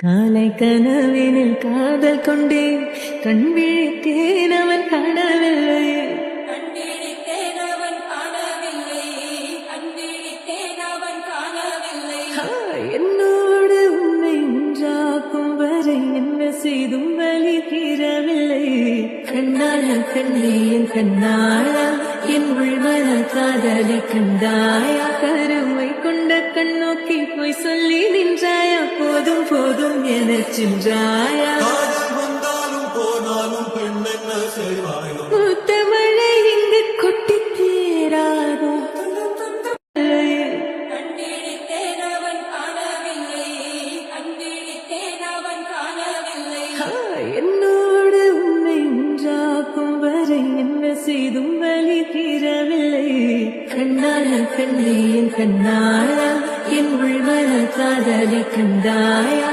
காலை கனவினில் காதல் கொண்டேன், கண் விழித்தேன் அவன் காணவில்லை. என்னோடு உன்னை ஒன்றாக்கும் வரை என்ன செய்தும் வலி தீரவில்லை. கண்ணான கண்ணே என் கண்ணாளா, என் உள்மன காதலை கண்டாயா? கருமை கொண்ட கண்ணோக்கி போய் சொல்லி நின்றாயா? போதும் போதும் எனச் சென்றாயா? போனாலும் பெண்ணென்ன செய்வாயோ? மூத்த மழை இங்கு கொட்டி தீராதோ? என்னோடு உன்னை ஒன்றாக்கும் வரை என்ன செய்தும் வலி தீரவில்லை. கண்ணான கண்ணே என் கண்ணாளா, என் உள்மன காதலை கண்டாயா?